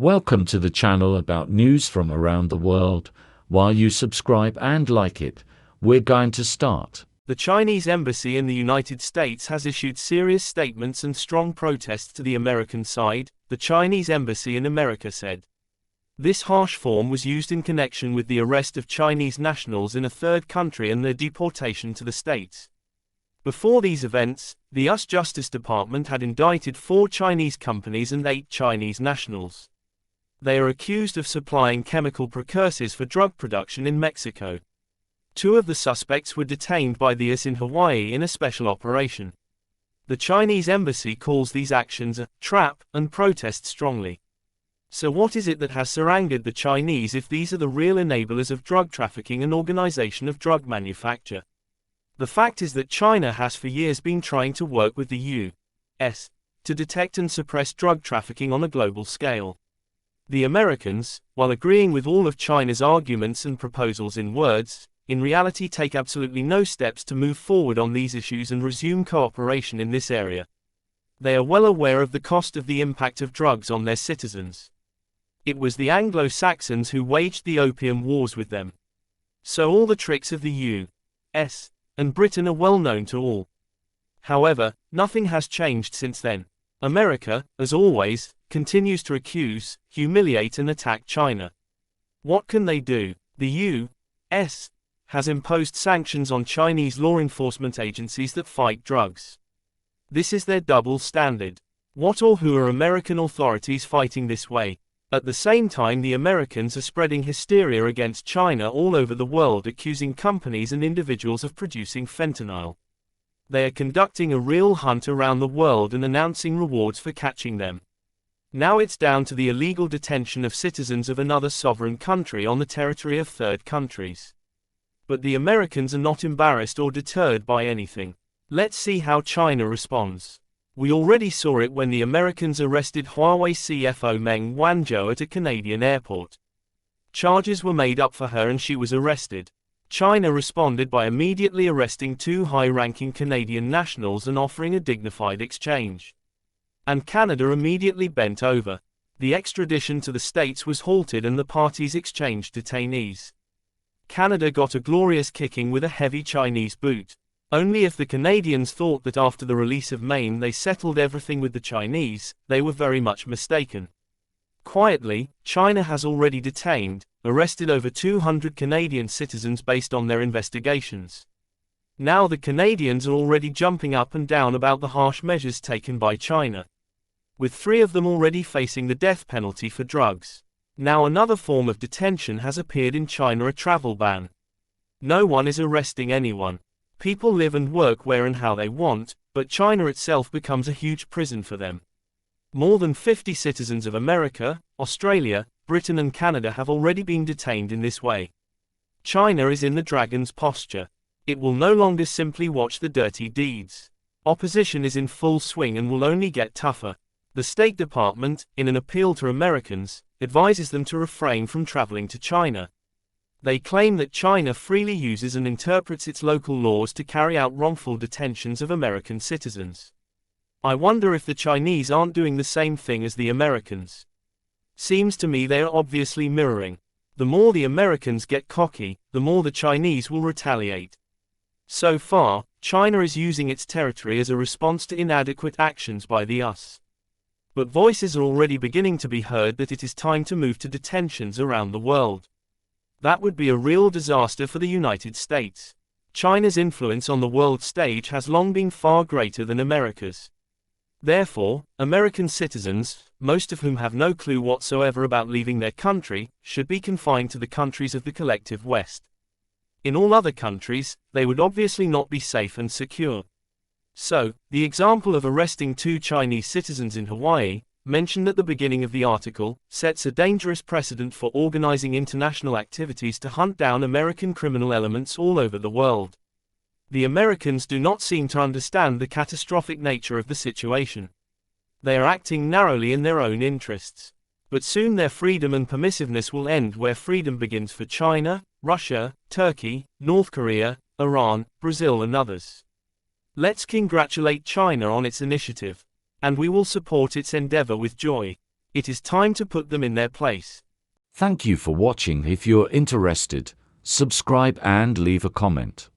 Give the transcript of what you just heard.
Welcome to the channel about news from around the world. While you subscribe and like it, we're going to start. The Chinese embassy in the United States has issued serious statements and strong protests to the American side, the Chinese embassy in America said. This harsh form was used in connection with the arrest of Chinese nationals in a third country and their deportation to the States. Before these events, the U.S. Justice Department had indicted 4 Chinese companies and 8 Chinese nationals. They are accused of supplying chemical precursors for drug production in Mexico. 2 of the suspects were detained by the U.S. in Hawaii in a special operation. The Chinese embassy calls these actions a trap and protests strongly. So what is it that has so angered the Chinese if these are the real enablers of drug trafficking and organization of drug manufacture? The fact is that China has for years been trying to work with the U.S. to detect and suppress drug trafficking on a global scale. The Americans, while agreeing with all of China's arguments and proposals in words, in reality take absolutely no steps to move forward on these issues and resume cooperation in this area. They are well aware of the cost of the impact of drugs on their citizens. It was the Anglo-Saxons who waged the opium wars with them. So all the tricks of the U.S. and Britain are well known to all. However, nothing has changed since then. America, as always, continues to accuse, humiliate and attack China. What can they do? The U.S. has imposed sanctions on Chinese law enforcement agencies that fight drugs. This is their double standard. What or who are American authorities fighting this way? At the same time, the Americans are spreading hysteria against China all over the world, accusing companies and individuals of producing fentanyl. They are conducting a real hunt around the world and announcing rewards for catching them. Now it's down to the illegal detention of citizens of another sovereign country on the territory of third countries. But the Americans are not embarrassed or deterred by anything. Let's see how China responds. We already saw it when the Americans arrested Huawei CFO Meng Wanzhou at a Canadian airport. Charges were made up for her and she was arrested. China responded by immediately arresting 2 high-ranking Canadian nationals and offering a dignified exchange. And Canada immediately bent over. The extradition to the States was halted and the parties exchanged detainees. Canada got a glorious kicking with a heavy Chinese boot. Only if the Canadians thought that after the release of Maine they settled everything with the Chinese, they were very much mistaken. Quietly, China has already detained, arrested over 200 Canadian citizens based on their investigations. Now the Canadians are already jumping up and down about the harsh measures taken by China, with 3 of them already facing the death penalty for drugs. Now another form of detention has appeared in China, a travel ban. No one is arresting anyone. People live and work where and how they want, but China itself becomes a huge prison for them. More than 50 citizens of America, Australia, Britain and Canada have already been detained in this way. China is in the dragon's posture. It will no longer simply watch the dirty deeds. Opposition is in full swing and will only get tougher. The State Department, in an appeal to Americans, advises them to refrain from traveling to China. They claim that China freely uses and interprets its local laws to carry out wrongful detentions of American citizens. I wonder if the Chinese aren't doing the same thing as the Americans. Seems to me they are obviously mirroring. The more the Americans get cocky, the more the Chinese will retaliate. So far, China is using its territory as a response to inadequate actions by the US. But voices are already beginning to be heard that it is time to move to detentions around the world. That would be a real disaster for the United States. China's influence on the world stage has long been far greater than America's. Therefore, American citizens, most of whom have no clue whatsoever about leaving their country, should be confined to the countries of the collective West. In all other countries, they would obviously not be safe and secure. So, the example of arresting 2 Chinese citizens in Hawaii, mentioned at the beginning of the article, sets a dangerous precedent for organizing international activities to hunt down American criminal elements all over the world. The Americans do not seem to understand the catastrophic nature of the situation. They are acting narrowly in their own interests. But soon their freedom and permissiveness will end where freedom begins for China, Russia, Turkey, North Korea, Iran, Brazil and others. Let's congratulate China on its initiative. And we will support its endeavor with joy. It is time to put them in their place. Thank you for watching. If you're interested, subscribe and leave a comment.